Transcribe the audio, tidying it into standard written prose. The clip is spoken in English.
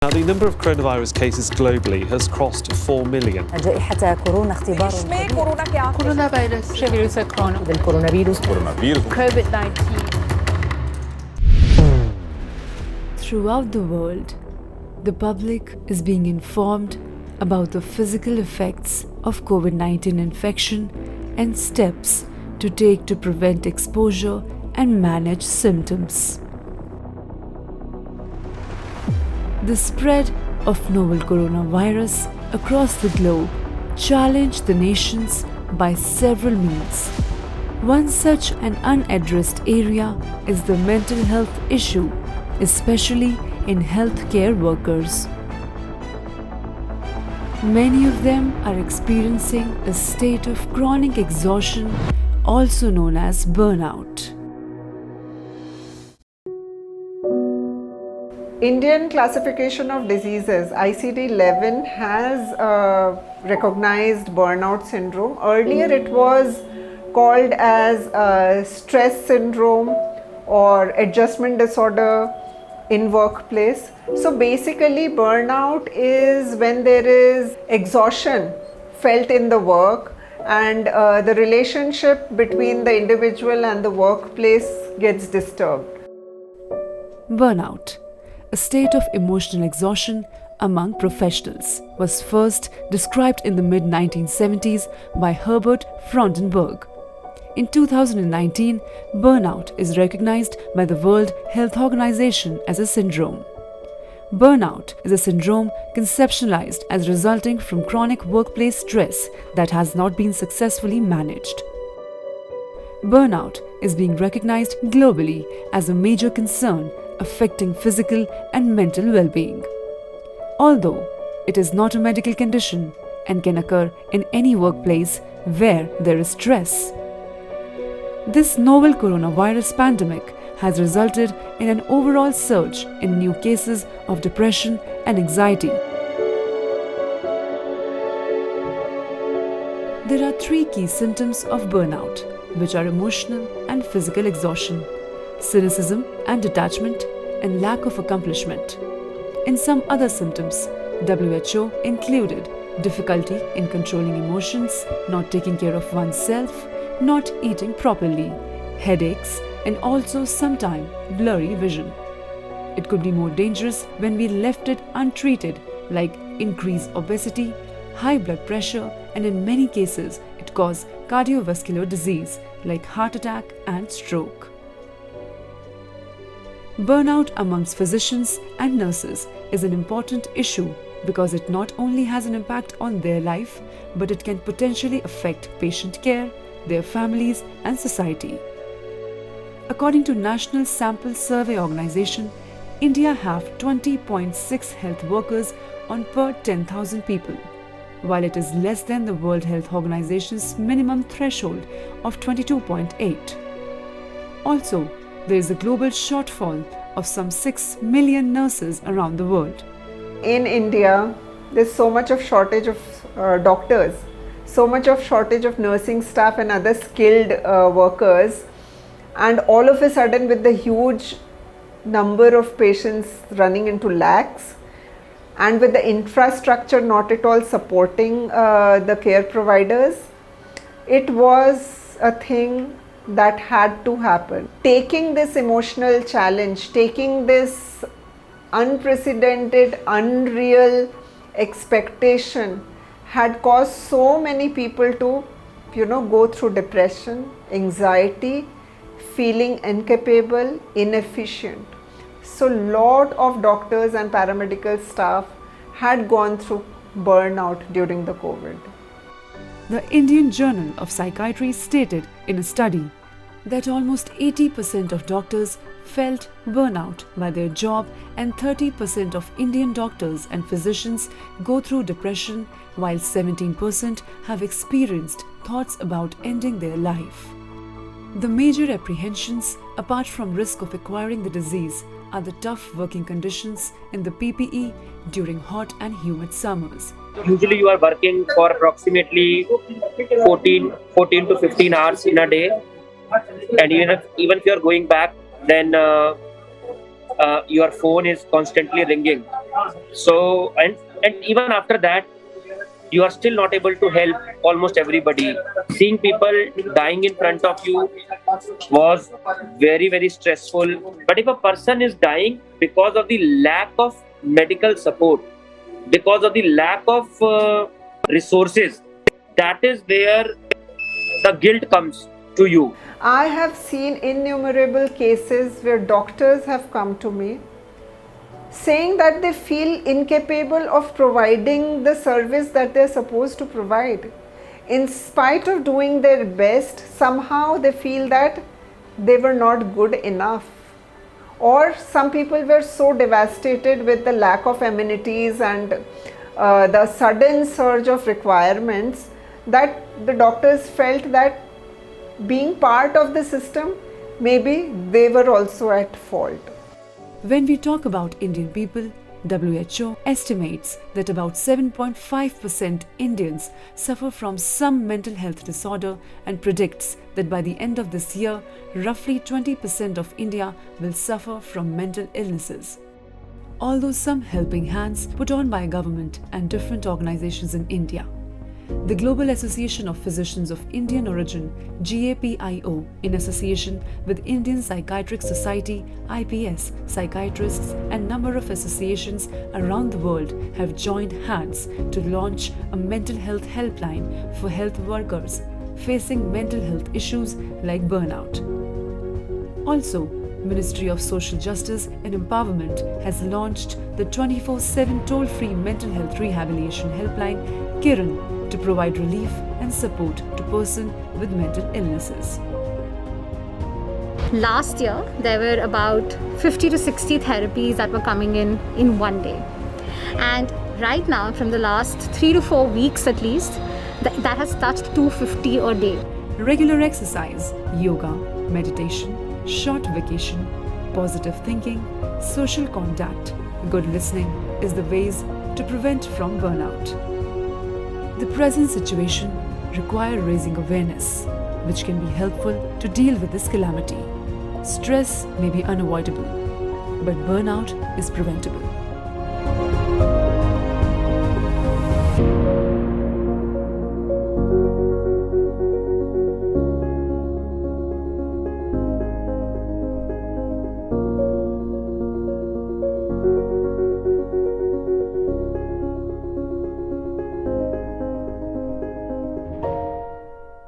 Now, the number of coronavirus cases globally has crossed 4 million. جائحة كورونا اختبار كورونا فيروس فيروس كورونا الكورونافيروس COVID-19. Throughout the world, the public is being informed about the physical effects of COVID-19 infection and steps to take to prevent exposure and manage symptoms. The spread of novel coronavirus across the globe challenged the nations by several means. One such an unaddressed area is the mental health issue, especially in healthcare workers. Many of them are experiencing a state of chronic exhaustion, also known as burnout. Indian Classification of Diseases ICD-11 has recognized burnout syndrome. Earlier it was called as stress syndrome or adjustment disorder in workplace. So basically burnout is when there is exhaustion felt in the work and the relationship between the individual and the workplace gets disturbed. Burnout, a state of emotional exhaustion among professionals, was first described in the mid-1970s by Herbert Freudenberg. In 2019, burnout is recognized by the World Health Organization as a syndrome. Burnout is a syndrome conceptualized as resulting from chronic workplace stress that has not been successfully managed. Burnout is being recognized globally as a major concern affecting physical and mental well-being. Although it is not a medical condition and can occur in any workplace where there is stress. This novel coronavirus pandemic has resulted in an overall surge in new cases of depression and anxiety. There are three key symptoms of burnout, which are emotional and physical exhaustion, cynicism and detachment, and lack of accomplishment. In some other symptoms, WHO included difficulty in controlling emotions, not taking care of oneself, not eating properly, headaches, and also sometimes blurry vision. It could be more dangerous when we left it untreated, like increased obesity, high blood pressure, and in many cases it causes cardiovascular disease like heart attack and stroke. Burnout amongst physicians and nurses is an important issue because it not only has an impact on their life, but it can potentially affect patient care, their families, and society. According to National Sample Survey Organization, India have 20.6 health workers on per 10,000 people, while it is less than the World Health Organization's minimum threshold of 22.8. Also, there is a global shortfall of some 6 million nurses around the world. In India, there's so much of shortage of doctors, so much of shortage of nursing staff and other skilled workers, and all of a sudden with the huge number of patients running into lakhs and with the infrastructure not at all supporting the care providers, it was a thing that had to happen. Taking this emotional challenge, taking this unprecedented, unreal expectation had caused so many people to, go through depression, anxiety, feeling incapable, inefficient. So lot of doctors and paramedical staff had gone through burnout during the COVID. The Indian Journal of Psychiatry stated in a study that almost 80% of doctors felt burnout by their job and 30% of Indian doctors and physicians go through depression, while 17% have experienced thoughts about ending their life. The major apprehensions, apart from risk of acquiring the disease, are the tough working conditions in the PPE during hot and humid summers. Usually you are working for approximately 14 to 15 hours in a day, and even if you are going back, then your phone is constantly ringing. So and even after that, you are still not able to help almost everybody. Seeing people dying in front of you was very, very stressful. But if a person is dying because of the lack of medical support, because of the lack of resources, that is where the guilt comes to you. I have seen innumerable cases where doctors have come to me saying that they feel incapable of providing the service that they're supposed to provide. In spite of doing their best, somehow they feel that they were not good enough. Or some people were so devastated with the lack of amenities and the sudden surge of requirements that the doctors felt that being part of the system, maybe they were also at fault. When we talk about Indian people, WHO estimates that about 7.5% Indians suffer from some mental health disorder and predicts that by the end of this year, roughly 20% of India will suffer from mental illnesses. Although some helping hands put on by government and different organizations in India, the Global Association of Physicians of Indian Origin, GAPIO, in association with Indian Psychiatric Society, IPS, psychiatrists and number of associations around the world have joined hands to launch a mental health helpline for health workers facing mental health issues like burnout. Also, Ministry of Social Justice and Empowerment has launched the 24/7 toll-free mental health rehabilitation helpline Kiran to provide relief and support to persons with mental illnesses. Last year, there were about 50 to 60 therapies that were coming in one day. And right now, from the last 3 to 4 weeks at least, that has touched 250 a day. Regular exercise, yoga, meditation, short vacation, positive thinking, social contact, good listening is the ways to prevent from burnout. The present situation requires raising awareness, which can be helpful to deal with this calamity. Stress may be unavoidable, but burnout is preventable.